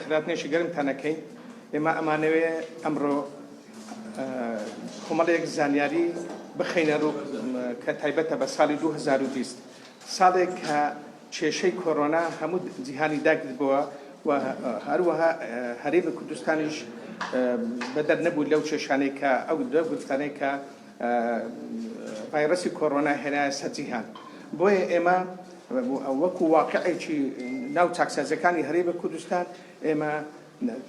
خلاتنێشی گەرمتانەکەین ئێمە ئەمانەوێ ئەمڕۆ کۆمەڵێک زانیاری بخەینە ڕوو کە تایبەتە بە ساڵی 2020 ساڵێک کە کێشەی کۆڕۆنا هەموو جیهانی داگرتبووە و هەروەها هەرێمی کوردستانیش بەدەر نەبوو لەو کێشانەی کە ئەو دو گفتانەی کە ڤایرەسی کۆڕۆنا هێنایە سەر جیهان بۆیە ئێمە وەکو واقعێکی ناو چاکسازەکانی هەرێمی کوردستان ئێمە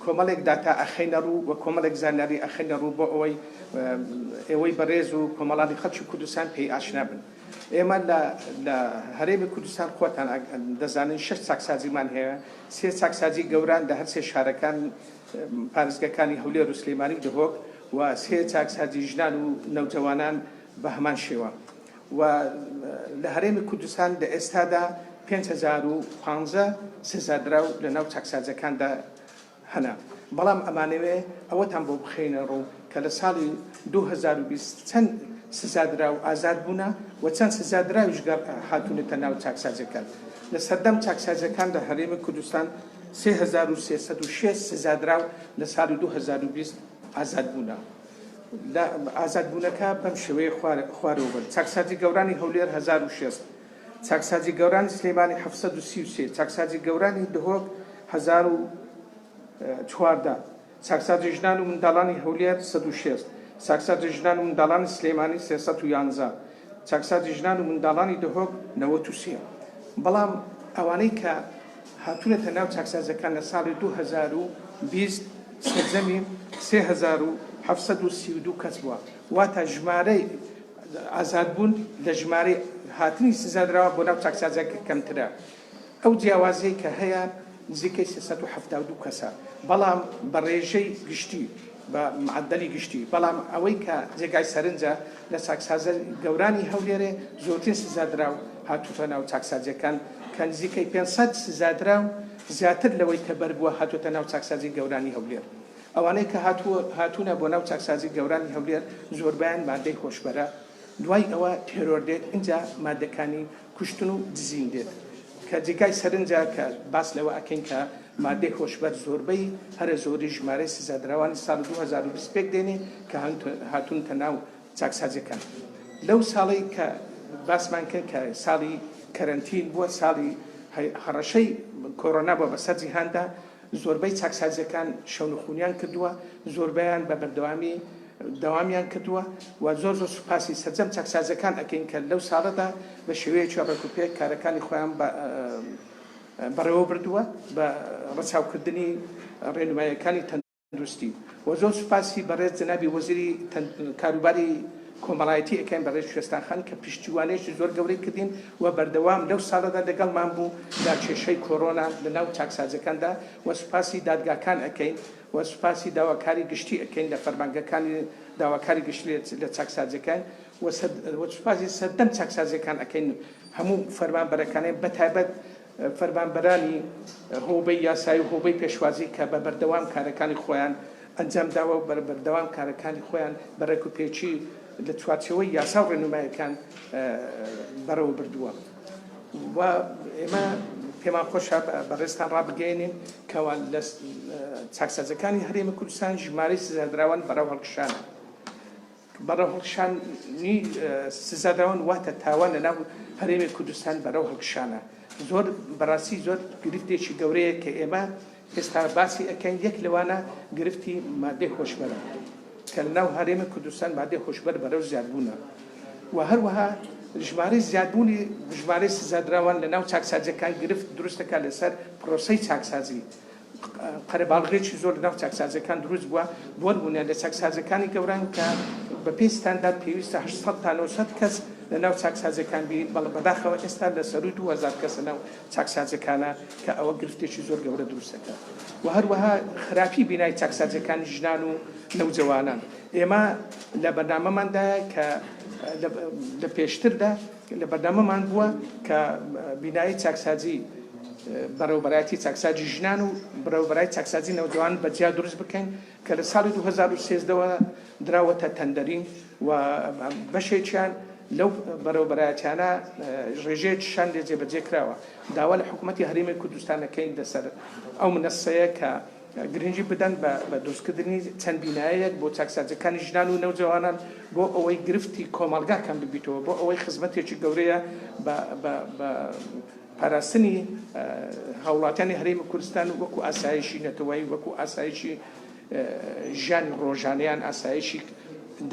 کۆمەڵێک داتا ئەخەینە ڕوو و کۆمەڵێک زانیاری ئەخەینە ڕوو بۆ ئەوەی بەڕێز و کۆمەڵانی خەڵکی کوردستان پێی ئاشنا بن ئێمە لە هەرێمی کوردستان خۆتان دەزانن 6 چاکسازیمان هەیە 3 چاکسازی گەوران لە هەر 3 شارەکان پارێزگەکانی هەولێر و سلێمانی دهۆک و 3 چاکسازی ژنان و نەوجەوانان بە هەمان شێوە و لە هەرێمی کوردستان لە ئێستادا 5015 سزادراو لە ناو چاکسازەکاندا هەنا بەڵام ئەمانەوێ ئەوەتان بۆ بخەینە ڕوو کە لە ساڵی 2020 چەند سزادراو ئازاد بوونە و چەند سزادراویش هاتوونەتە ناو چاکسازەکان لە سەردەم چاکسازەکان لە هەرێمی کوردستان 3306 سزادراو لە ساڵی 2020 ئازاد بوونە لە ئازادبوونەکە بەم شێوەیە خوارەوەبەر چاکسازی گەورانی هەولێر 1006 چاکسازی گەورانی سلێمانی 733 چاکسازی گەورانی دهۆک 1014 چاکسازی ژنان و منداڵانی هەولێر 106 چاکسازی ژنان و منداڵانی سلێمانی 311 چاکسازی ژنان و منداڵانی دهۆک 93 بەڵام ئەوانەی کە هاتوونەتە ناو چاکسازەکان لە ساڵی 2020 سەرجەمی 3732 کەس بووە واتە ژمارەی ئازادبوون لە ژمارەی هاتنی سزادراوە بۆ ناو چاکسازەکە کەمترە ئەو جیاوازەی کە هەیە نزیکەی 372 کەسە بەڵام بە ڕێژەی گشتی بە معدەلی گشتی بەڵام ئەوەی کە جێگای سەرنجە لە چاکسازە گەورانی هەولێرێ زۆرترین سزادراو هاتووتە ناو چاکسازەکان کە نزیکەی 500 سزادراو زیاتر لەوەی کە بەربووە هاتووتە ناو چاکسازی گەورانی هەولێر ئەوانەی کە هاتوونە بۆ ناو چاکسازی گەورانی هەولێر زۆربیان مادەی خۆشبەرە دوای ئەوە تێرۆر دێت اینجا مادەکانی کوشتن و دزین دێت کە جێگای سەرنجە کە باس لەوە ئەکەین کە مادەی خۆشبەر زۆربەی هەرە زۆری ژمارەی سزادراوانی ساڵ 2020 پێک دێنێ کە هاتوونتە ناو چاکسازەکان لەو ساڵی کە باسمان کرد کە ساڵی کەرەنتین بووە ساڵی هەڕەشەی کۆڕۆنا بووە بەسەر جیهاندا زۆربەی چاکسازەکان شەونخونیان کردووە زۆربیان بە بەردەوامی دەوامیان کردووە و زۆر سوپاسی سەرجەم چاکسازەکان ئەکەین کە لەو ساڵەدا بە شێوەیەکی ڕێکوپێک کارەکانی خۆیان بەڕێوە بردووە بە ڕەچاوکردنی ڕێنماییەکانی تەندروستی و زۆر سوپاسی بەڕێز جەنابی وەزیری کاروباری کۆمەڵایەتی ئەەکەین بەڕێز کوێستانخان کە پشتیوانێکی زۆر گەورەی کردین و بەردەوام لەو ساڵەدا لەگەڵمان بوو لا کێشەی کۆڕۆنا لە ناو چاکسازەکاندا و سوپاسی دادگاکان ئەەکەین و سوپاسی داواکاری گشتی ئەەکەین لە فەرمانگەکانی داواکاری گشتی لە چاکسازەکان و سوپاسی سەردەم چاکسازەکان ئەەکەین هەموو فەرمانبەرەکانیان بەتایبەت فەرمانبەرانی هۆبەی یاسایی و هۆبەی پێشوازی کە بە بەردەوام کارەکانی خۆیان ئەنجام داوە و بەردەوام کارەکانی خۆیان بە ڕێکوپێکی لە چوارچەوەی یاسا و ڕێنماییەکان بەرەوە بردووە و ئێمە پێمان خۆشە بەڕێستان ڕابگەێنین کەوا لە چاکسازەکانی هەرێمی کوردستان ژمارەی سزادراوان بەڕێوە هەڵکشانە بەڕێوە هەڵکشانی سزادراوان واتە تاوان لە ناو هەرێمی کوردستان بەرەو هەڵکشانە زۆر بەڕاستی زۆر گرفتێکی گەورەیە کە ئێمە ئێستا باسی ئەەکەین یەک لەوانە گرفتی مادەی خۆشبەرە کە لەناو هەرێمی کوردستان مادەی خۆشبەر بەرەو زیادبوونە و هەروەها ژمارەی زیادبوونی ژمارەی سزادراوان لە ناو چاکسازەکان گرفت دروستەکە لەسەر پرۆسەی چاکسازی قەرەباڵغێکی زۆر لە ناو چاکسازەکان دروست بووە بوونە لە چاکسازەکانی گەوران کە بە پێی ستاندارد پێویستە 800 تا 900 کەس لە ناو چاکسازەکان بین بەڵام بەداخەوە ئێستا لە سەروی 2000 کەس لە ناو چاکسازەکانە کە ئەوە گرفتێکی زۆر گەورە دروستەکە و هەروەها خراپی بینایی چاکسازەکانی ژنان و نەوجەوانان ئێمە لە بەرنامەماندایە کە لە پێشتردا لە بەردەمەمان بووە کە بینایی چاکسازی بەڕێوەبەرایەتی چاکسازی ژنان و بەڕێوەبەرای چاکسازی نەوجەوان بەجیا دروست بکەین کە لە ساڵی 2013ەوە دراوەتە تەندەرین و بەشێکیان لەو بەڕێوەبەرایەتیانە ڕێژەیە شان لێ جێبەجێ کراوە داوا لە حکوومەتی هەرێمی کوردستانەکەین لەسەر ئەو منەسەیە کە گرنگی بدەن بە دروستکردنی چەند بینایەک بۆ چاکسازەکانی ژنان و نەوجەوانان بۆ ئەوەی گرفتی کۆمەڵگاکان ببیتەوە بۆ ئەوەی خزمەتێکی گەورەیە بە پاراستنی هاوڵاتیانی هەرێمی کوردستان وەکو ئاسایشی نەتەوەیی وەکو ئاسایشی ژیانی ڕۆژانەیان ئاسایشی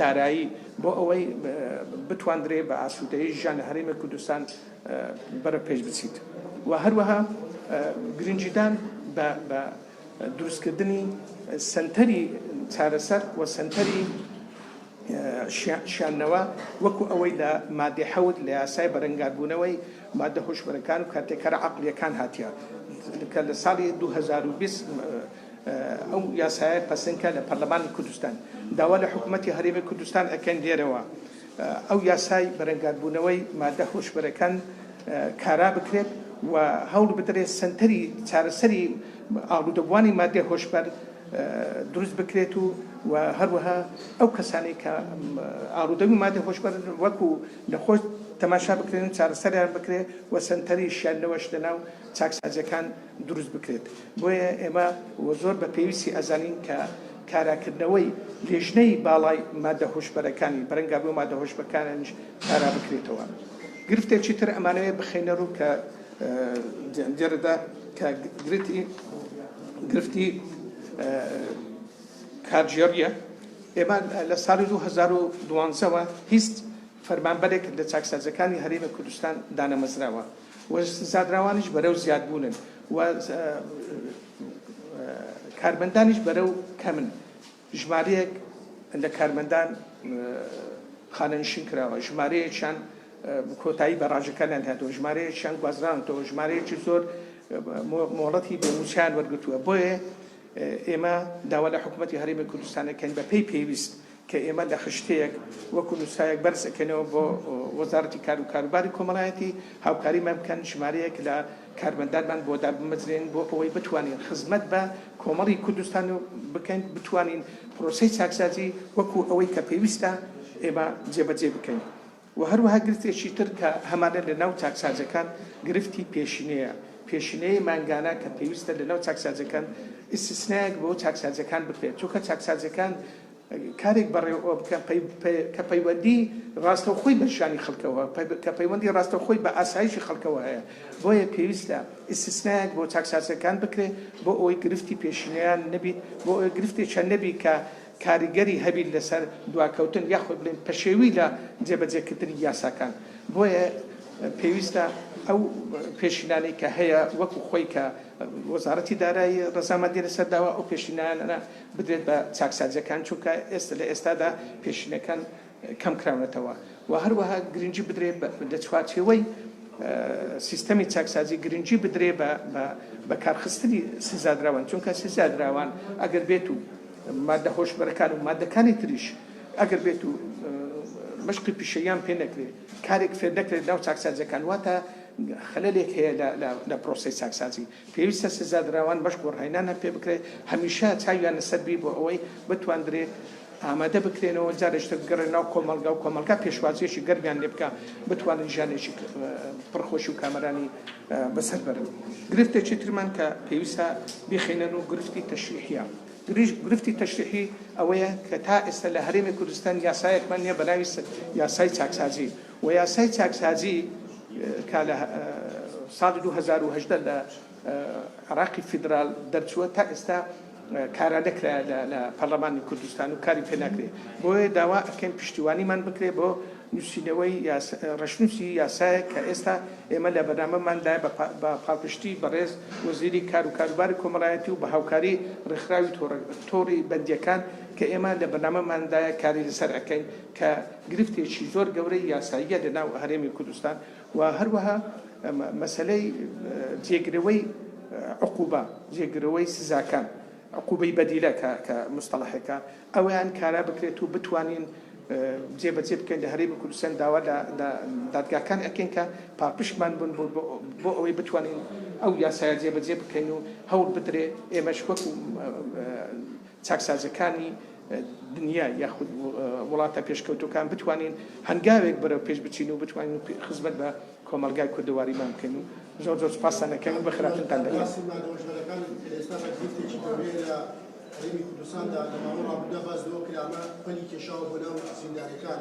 دارایی بۆ ئەوەی بتواندرێ بە ئاسوودەیی ژیانی هەرێمی کوردستان بەرە پێش بچیت و هەروەها گرنگیدان بە دروستکردنی سنتەری چارەسەر و سنتەری شیانەوە وەکو ئەوەی لە مادەی حەوت لە یاسای بەرەنگاربوونەوەی مادە هۆشبەرەکان و کارتێکەرە عەقڵیەکان هاتیە کە لە ساڵی 2020 ئەو یاسایە پەسەندکە لە پەرلەمانی کوردستان داوا لە حکوومەتی هەرێمی کوردستان ئەکەن لێرەوە ئەو یاسای بەرەنگاربوونەوەی مادە هۆشبەرەکان کارا بکرێت و هەوڵ بدرێت سنتەری چارەسەری ئاڵودەبوانی مادەی هۆشبەر دروست بکرێت و هەروەها ئەو کەسانی کە ئاڵودەوی مادەی هۆشبەر وەکو نەخۆش تەماشا بکرێن چارەسەریان بکرێت و سنتەری شیانەوەش لەناو چاکسازیەکان دروست بکرێت بۆیە ئێمە زۆر بە پێویستی ئەزانین کە کاراکردنەوەی لێژنەی باڵای مادە هۆشبەرەکانی بەرەنگابووی مادە هۆشبەرەکانیش کارا بکرێتەوە گرفتێکی تر ئەمانەوەی بخەینە ڕوو کە جێرەدا کە گرفتی کارژێریە ئێمە لە ساڵی 2012ەوە هیچ فەرمانبەرێک لە چاکسازەکانی هەرێمی کوردستان دانەمەزراوە و زادراوانیش بەرەو زیادبوونن و کارمەندانیش بەرەو کەمن ژمارەیەک لە کارمەندان خانەنشین کراوە ژمارەیەکیان کۆتایی بەڕاژەکانیان هاتەوە ژمارەیەکیان گوازراونەوە ژمارەیەکی زۆر مۆڵەتی بێموچیان وەرگرتووە بۆیە ئێمە داوا لە حکوومەتی هەرێمی کوردستانەکەین بە پێی پێویست کە ئێمە لە خشتەیەک وەکو نووسایەک بەرزەکەنەوە بۆ وەزارەتی کار و کاروباری کۆمەڵایەتی هاوکاریمان بکەن ژمارەیەک لە کارمەندانمان بۆ دابمەزرێن بۆ ئەوەی بتوانین خزمەت بە کۆمەڵی کوردستان و بکەین بتوانین پرۆسەی چاکسازی وەکو ئەوەی کە پێویستە ئێمە جێبەجێ بکەین و هەروەها گرفتێکی تر کە هەمانە لە ناو چاکسازەکان گرفتی پێشینەیە پێشینەی مانگانە کە پێویستە لە ناو چاکسازەکان ئیسtisنایەک بۆ چاکسازەکان بکرێت چونکە چاکسازەکان کارێک بەڕێوە بکەن کە پەیوەندی ڕاستەوخۆی بە ژیانی خەڵکەوە کە پەیوەندی ڕاستەوخۆی بە ئاسایشی خەڵکەوە هەیە بۆیە پێویستە ئیسtisنایەک بۆ چاکسازەکان بکرێت بۆ ئەوەی گرفتی پێشینەیان نەبیت بۆ ئەوەی گرفتێکیان نەبی کە کاریگەری هەبیت لەسەر دواکەوتن یاخۆی بڵێن پەشێوی لە جێبەجێکردنی یاساکان بۆیە پێویستە ئەو پێشینانەی کە هەیە وەکو خۆی کە وەزارەتی دارایی ڕەزامەندی لەسەر داوە ئەو پێشینانە بدرێت بە چاکسازیەکان چونکە ئێستا لە ئێستادا پێشینەکان کەم کراونەتەوە و هەروەها گرنگی بدرێت لە چوارچێوەی سیستەمی چاکسازی گرنگی بدرێت بە کارخستنی سزادراوان چونکە سزادراوان ئەگەر بێت و مادە هۆشبەرەکان و مادەکانی تریش ئەگەر بێت و مشقی پیشەیان پێ نەکرێت کارێک فێر نەکرێت ناو چاکسازیەکان واتە خەلەلێک هەیە لە پرۆسەی چاکسازی پێویستە سزادراوان بەشک بۆ ڕاهێنانە پێ بکرێت هەمیشە چاویان لەسەر بی بۆ ئەوەی بتواندرێت ئامادە بکرێنەوە جارێشتر بگەڕێن ناو کۆمەلگا و کۆمەلگا پێشوازیەکی گەرمیان لێ بکە بتوانن ژیانێکی پڕخۆشی و کامەرانی بەسەر بەرن گرفتێکی ترمان کە پێویستە بخینن و گرفتی تەشریحیە گرفتی تەشریحی ئەوەیە کە تا ئێستا لە هەرێمی کوردستان یاسایەکمان نییە بەناوی یاسای چاکسازی و یاسای چاکسازی کە لە ساڵی 2018 لە عراقی فیدرال دەرچووە تا ئێستا کارا نەکرا لە پەرلەمانی کوردستان و کاری پێ ناکرێت بۆیە داوا ئەکەین پشتیوانیمان بکرێت بۆ نووسینەوەی ڕەشنووسی یاسایە کە ئێستا ئێمە لە بەنامەماندای بە پاڵپشتی بەڕێز وەزیری کار و کاروباری کۆمەڵایەتی و بە هاوکاری ڕێکخراوی تۆڕی بەندیەکان کە ئێمە لە بەنامەماندایە کاری لەسەر ئەەکەین کە گرفتێکی زۆر گەورەی یاساییە لە ناو هەرێمی کوردستان و هەروەها مەسەلەی جێگرەوەی عقوبە جێگرەوەی سزاکان عقوبەی بەدیلە کە مستەڵەحێکە ئەویان کارا بکرێت و بتوانین جێبەجێ بکەین لە هەرێمی کوردستان داوا لە دادگاکان ئەکەین کە پاپشتمان بوون بۆ ئەوەی بتوانین ئەو یاسایە جێبەجێ بکەین و هەوڵ بدرێ ئێمەش وەکو چاکسازەکانی دنیا یاخود وڵاتە پێشکەوتوەکان بتوانین هەنگاوێک بەرەو پێش بچین و بتوانین خزمەت بە کۆمەلگای کوردەواریمان بکەین و زۆر زۆر سپاسانەکەین و بەخراپتان دەکەین. هەرێمی کوردستاندا لە ماوەی ڕابردوودا باس لەوە کرا ئەمە پەلی کێشاوە بۆ ناو زیندانەکان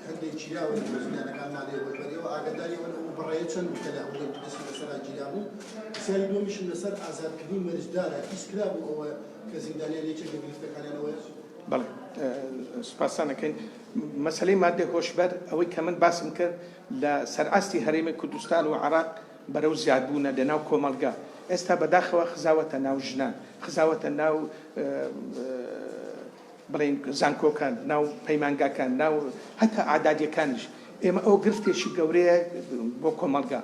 هەندێک جیراوە لە زیندانەکان مادەی وەربەرەوە ئاگاداریەوە لەو بڕێیە چەند وتە لە هەولێر دەستی لەسەرا گیرا بوو. پرسیاری دووەمیشم لەسەر ئازادکردنی مەرجدارە هیچ کرا بوو ئەوە کە زیندانیان لێچێک لە گرفتەکانیانەوەیە؟ بەڵێ سپاسانەکەین. مەسەلەی مادەی هۆشبەر ئەوەی کە من باسم کرد لە سەرئاستی هەرێمی کوردستان و عێراق بەرەو زیادبوونە لەناو کۆمەلگا. ئێستا بەداخەوە خزاوەتە ناو ژنان، خزاوەتە ناو بڵێن زانکۆکان، ناو پەیمانگاکان، ناو هەتا ئادادیەکانیش. ئێمە ئەو گرفتێکی گەورەیە بۆ کۆمەلگا.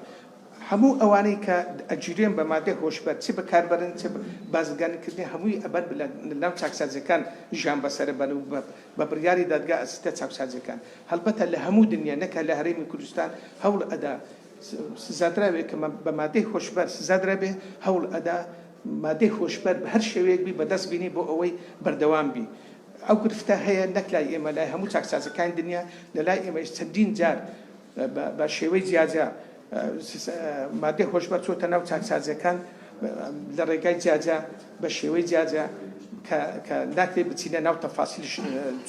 هەموو ئەوانەی کە ئەگیرێن بە مادەی هۆشبەر چ بەکاربەرن چ بازرگانیکردنی هەمووی ئەبەن لەناو چاکسازیەکان ژیان بەسەرە بەن و بە بڕیاری دادگا ئەسیستە چاکسازیەکان. هەڵبەتە لە هەموو دنیا نەکە لە هەرێمی کوردستان هەوڵ ئەدا سزادرابێت کە بە مادەی هۆشبەر سزادرابێ هەوڵ ئەدا مادەی هۆشبەر بە هەر شێوەیەک بی بەدەست بینی بۆ ئەوەی بەردەوام بی. ئەو گرفتە هەیە نەک لای ئێمە، لای هەموو چاکسازەکانی دنیا، لە لای ئێمەش چەندین جار بە شێوەی جیاجا مادەی هۆشبەر چۆتە ناو چاکسازیەکان لە ڕێگای جیاجا بە شێوەی جیاجا کە ناکرێت بچینە ناو تەفاسیل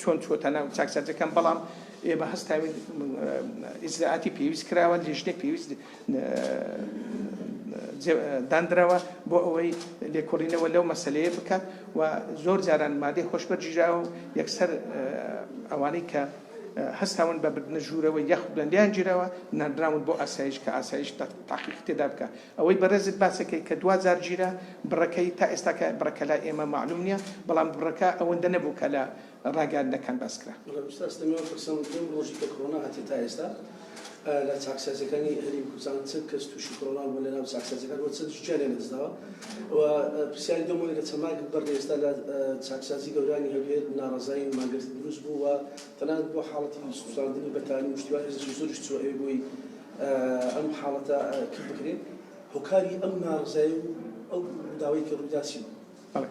چۆن چۆتە ناو چاکسازیەکان. بەڵام ئێمە هەستاوین ئیجراعاتی پێویست کراوە، لێژنەی پێویست دانراوە بۆ ئەوەی لێکۆڵینەوە لەو مەسەلەیە بکات و زۆر جاران مادەی هۆشبەر گیراوە و یەکسەر ئەوانەی کە هەستاون بە بردنە ژوورەوە یەخود بەندیان گیراوە نانراون بۆ ئاسایش کە ئاسایش تاقیق تێدا بکە. ئەوەی بەڕێزت باسەکەی کە 2000 گیرە بڕەکەی تا ئێستا کە بڕەکە لای ئێمە معلوم نییە، بەڵام بڕەکە ئەوەندە نەبوو کە لە ڕاگەاندنەکان باسکرا. ڕۆژی کە کۆڕۆنا هاتی تا ئێستا لە چاکسازیەکانی هەرێمی کوردستان چەند کەس تووشی کۆڕۆنا بوون لە ناو چاکسازیەکان و چەند جیانیان دەستداوە و پرسیاری دەمەوێت کە چەند مانگێک بەردە ئێستا لە چاکسازی گەورانی هەولێر ناڕەزایی و مانگرتی دروست بوو و تەنانەت بۆ حاڵەتی سوساندنی بەتانی و شتیوان هێزی زۆریش چوە ئەوێ بۆی ئەم حاڵەتە کرد بکرێن. هۆکاری ئەم ناڕەزایی و ئەو داوای کە ڕوویدا چی بوو؟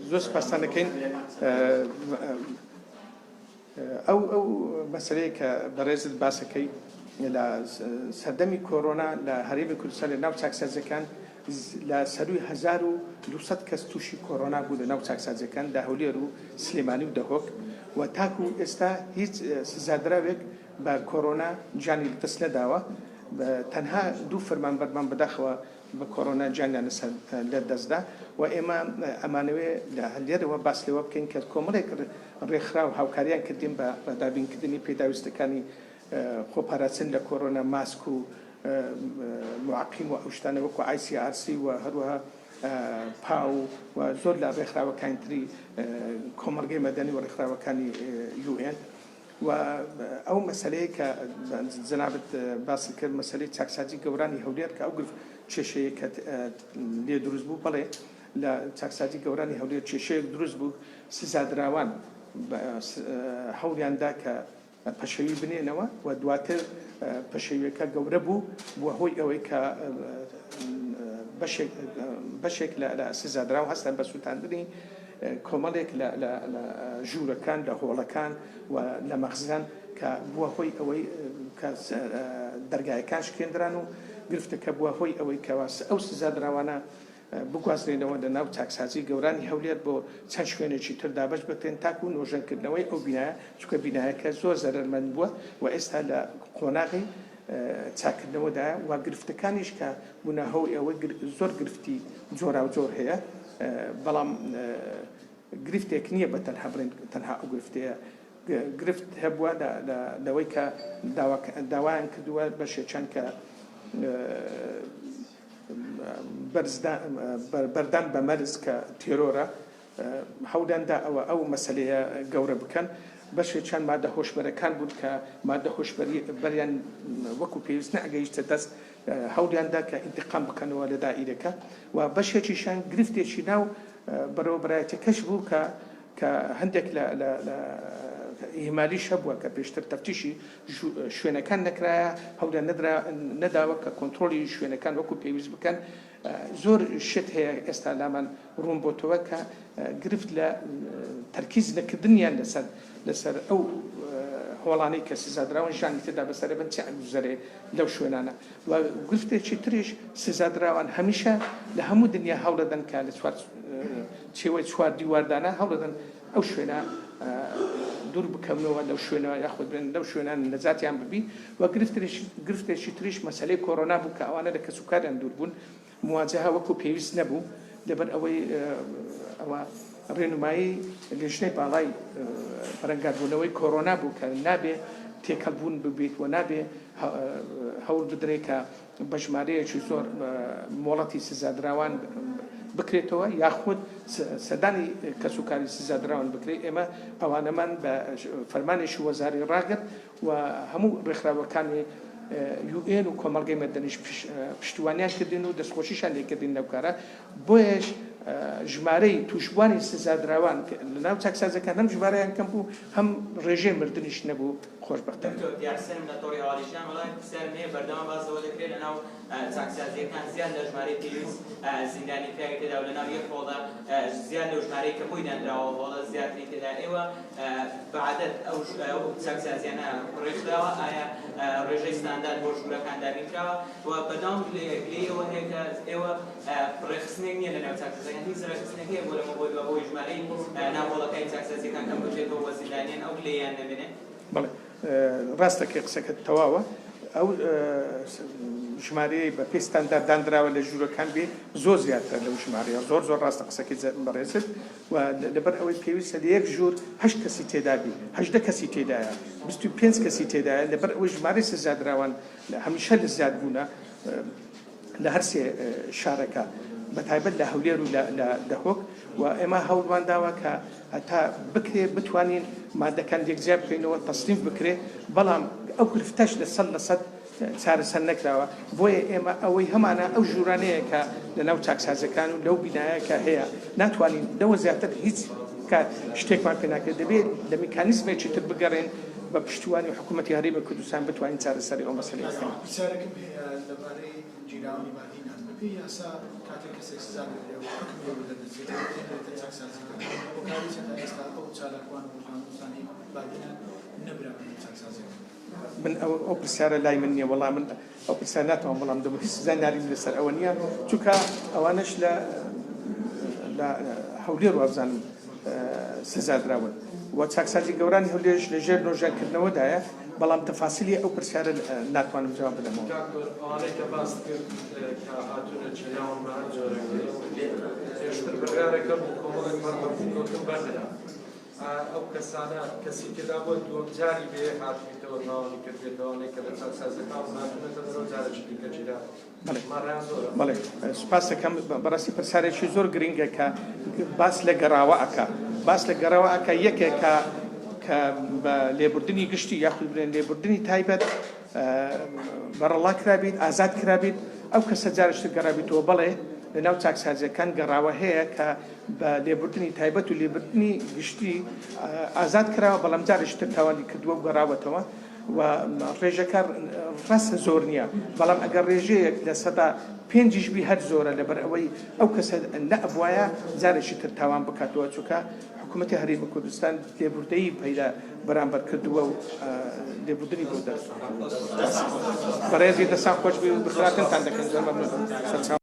زۆر سپاسانەکەین. ئەو مەسەلەیە کە بەڕێزت باسەکەی لە سەردەمی کۆڕۆنا لە هەرێمی کوردستان لە ناو چاکسازیەکان لە سەروی 1200 کەس تووشی کۆڕۆنا بوو لە ناو چاکسازیەکان لە هەولێر و سلێمانی و دەهۆک و تاکو ئێستا هیچ سزادراوێک بە کۆڕۆنا جانی دەست نەداوە. تەنها دوو فەرمانبەرمان بەداخەوە بە کۆڕۆنا جانیان لە دەستدا و ئێمە ئەمانەوێ لە هەولێرەوە باس لێوە بکەین کە کۆمەڵێک ڕێکخراو هاوکاریان کردین بە دابینکردنی پێداویستەکانی خۆپاراچن لە کۆڕۆنا، ماسک و معقیم و ئەو شتانە وەکو ICRC و هەروەها پاو و زۆر لە ڕێکخراوەکانی تری کۆمەڵگەی مەدەنی و ڕێکخراوەکانی UN و ئەو مەسەلەیە کە جەنابەت باسی کرد مەسەلەی چاکسازی گەورانی هەولێر کە ئەو گرفت کێشەیە کە لێ دروست بوو. بەڵێ لە چاکسازی گەورانی هەولێر کێشەیەک دروست بوو، سزادراوان هەوڵیاندا کە پەشەوی بنێنەوە و دواتر پەشەویەکە گەورە بوو هۆی ئەوەی کە بەشێک لە سزادراو هەستن بە سووتاندنی کۆمەڵێک لە ژوورەکان، لە هۆڵەکان و لە مەخزان کە بووە هۆی ئەوەی کە دەرگایەکان شکێندران و گرفتەکە بووە هۆی ئەوەی کەوا ئەو سزادراوانە بگوازرێنەوە لە ناو چاکسازی گەورانی هەولێر بۆ چەند شوێنێکی تر دابش بکرێن تاکو نۆژەنکردنەوەی ئەو بینایە، چونکە بینایەکە زۆر زەرمەند بووە و ئێستا لە قۆناغی چاکردنەوەدایە و گرفتەکانیش کە بوونە هەوڵی ئەوە زۆر گرفتی جۆرا و جۆر هەیە. بەڵام گرفتێک نییە بە تەنها بڵێن تەنها ئەو گرفتەیە گرفت هەبووە لەوەی کە داوایان کردووە بەشێکیان کە بەردان بە مەرز کە تێرۆرە هەوڵیاندا ئەو مەسەلەیە گەورە بکەن. بەشێکیان مادە هۆشبەرەکان بوون کە مادە هۆشبەری بەریان وەکو پێویست نەئەگەیشتە دەست، هەوڵیاندا کە ئینتقام بکەنەوە لە دائیرەکە و بەشێکیشان گرفتێکی ناو بەرەوبەرایەتەکەش بوو کە هەندێک لە ئیهمالیش هەبووە کە پێشتر تەفتیشی شوێنەکان نەکرایە، هەوڵیان نەداوە کە کۆنتڕۆلی شوێنەکان وەکو پێویست بکەن زۆر شت هەیە ئێستا لامان ڕوون بۆتەوە کە گرفت لە تەرکیز نەکردنیان لەسەر ئەو هۆڵانەی کە سزادراون ژانی تێدا بەسەرە بن چ گوزەرێ لەو شوێنانە و گرفتێکی تریش سزادراوان هەمیشە لە هەموو دنیا هەوڵەدەن کە لە چێوەی چوار دیواردانە هەوڵەدەن ئەو شوێنە دوور بکەونەوە لەو شوێنەوە یاخود بن لەو شوێنان نەجاتیان ببی و گرفتێکی تریش مەسەلەی کۆڕۆنا بوو کە ئەوانە لە کەسوکاریان دوور بوون مواجهە وەکو پێویست نەبوو لەبەر ئەوەی ئەوە ڕێنمایی لێژنەی باڵای بەرەنگاربوونەوەی کۆڕۆنا بوو کە نابێ تێکەڵبوون ببێت و نابێ هەوڵ بدرێت کە بە ژمارەیەکی زۆر مۆڵەتی سزادراوان بکرێتەوە یاخود سەدانی کەسوکاری سزادراوان بکرێت ئێمە ئەوانەمان بە فەرمانێکی وەزاری ڕاگرت و هەموو ڕێکخراوەکانی UN و کۆمەڵگەی مەدەنیش پشتیوانیان کردین و دەستخۆشیشان لێکردین لەو کارە بۆیەش ژمارەی توشبوانی سزادراوان لەناو چاکسازەکان هەم ژمارەیان کەم بوو هەم ڕێژەی مردنیش نەبوو خۆشبەختانە دیارسەرم لە تۆڕی هەواڵیشیان وڵای سەرمێ بەردەوام بازەوە دەکرێت لەناو چاکسازیەکان زیاد لە ژمارەی پێویست زیندانی پیاوی تێدا و لەناو یەک ڕۆڵدا زیاد لەو ژمارەی کە بووی دانراوە هۆڵە زیاتری تێدا ئێوە بەعادەت ئەو چاکسازیانە ڕێکراوە ئایا ڕێژەی ستاندارد بۆ ژوورەکان دابینکراوە و بەداوام لێ ئەوە هەیە کە ئێوە ڕێخستنێک نییە لەناو چاکسازیەکان هیچ ڕێخستنێک هەیە بۆ لەمە بۆی ژمارەی ناوهۆڵەکانی چاکسازیەکان کەم بچێتەوە وە زیندانیان ئەو لێیان نەبێنێ بەڵێ ڕاستەکە قسەکەت تەواوە ئەو ژمارەیە بە پێی ستاندارد دانراوە لە ژوورەکان بێ زۆر زیاتر لەو ژمارەیە زۆر ڕاستە قسەکەی بەڕێزت و لەبەر ئەوەی پێویستە لە یەک ژوور 8 کەسی تێدا بی 8 کەسی تێدایە 25 کەسی تێدایە لەبەر ئەوەی ژمارەی سزادراوان هەمیشە لە زیاد بوونە لە هەر سێ شارەکە بەتایبەت لە هەولێر و لە دەهۆک و ئێمە هەوڵمان داوە کە هەتا بکرێ بتوانین مادەکان یەکجیا بکەینەوە تەسلیف بکرێ بەڵام ئەو گرفتەش لە 100% چارەسەر نەکراوە بۆیە ئێمە ئەوەی هەمانە ئەو ژوورانەیە کە لەناو چاکسازەکان و لەو بینایە کە هەیە ناتوانین لەوە زیاتر هیچ کار شتێکمان پێ ناکرێت دەبێت لە میکانیزمێکی تر بگەڕێن بە پشتیوانی حکوومەتی هەرێمی کوردستان بتوانین چارەسەری ئەو مەسەلەی بکەین. پرسیارێکم هەیە لەبارەی جیراوانی بادینان بەپێی یاسا کاتێک کەسێک سزا بدرێت و حکمی بدەدرێت دێتە چاکسازیەکان بۆ کاری چەندە ئێستا ئەو چالاکوان و قانونسانی بادینان نەبراون چاکسازیەکان. من ئەو پرسیارە لای من نییە وەڵام من ئەو پرسیار ناتوان بەڵام دەبوو هیچ زانیاریم لەسەر ئەوە نییە چونکە ئەوانەش لە هەولێر وابزانم سزادراون و چاکسازی گەورانی هەولێرش لەژێر نۆژانکردنەوەدایە بەڵام تەفاسیلی ئەو پرسیارە ناتوانم جواب بدەمەوە. ئەوانەی کە باس کرد کە هاتوونە چێناوە بەهەر جۆرەک پێشتر بڕیارەکە بوو کۆمەڵێک بەردەستکەوتن بەردەدا ئەو کەسانە کەسی تێدا بۆ دووەم جاری بێ هاتوویتەوە تاوانی کردێتەوەی کە لە چاکسازەکان هاتوونەتە بەرەو جارێکی دیکە جیرا بەڵێ سوپاس دەکەم بەڕاستی پرسیارێکی زۆر گرنگە کە باس لە گەڕاوە ئەکا باس لە گەڕاوە ئەکا یەکێکە کە بە لێبوردنی گشتی یاخود برێن لێبوردنی تایبەت بەڕەڵا کرابیت ئازاد کرابیت ئەو کەسە جارشتر گەڕابیتەوە بەڵێ لەناو چاکسازیەکان گەڕاوە هەیە کە بە لێبوردنی تایبەت و لێبوردنی گشتی ئازاد کراوە بەڵام جارشتر تاوانی کردووە و گەڕاوەتەوە و ڕێژەکە ڕاستە زۆر نییە بەڵام ئەگەر ڕێژەیەک لە سەدا 5 بی هەر زۆرە لەبەر ئەوەی ئەو کەسە نەبوایە جارێکی تر تاوان بکاتەوە چونکە حکوومەتی هەرێمی کوردستان لێبوردەیی پەیدا بەرامبەر کردووە و لێبوردنی بۆ دەست بەڕێزی دەسان خۆش بی و بخراتنتان دەکەن زۆر مەمنون.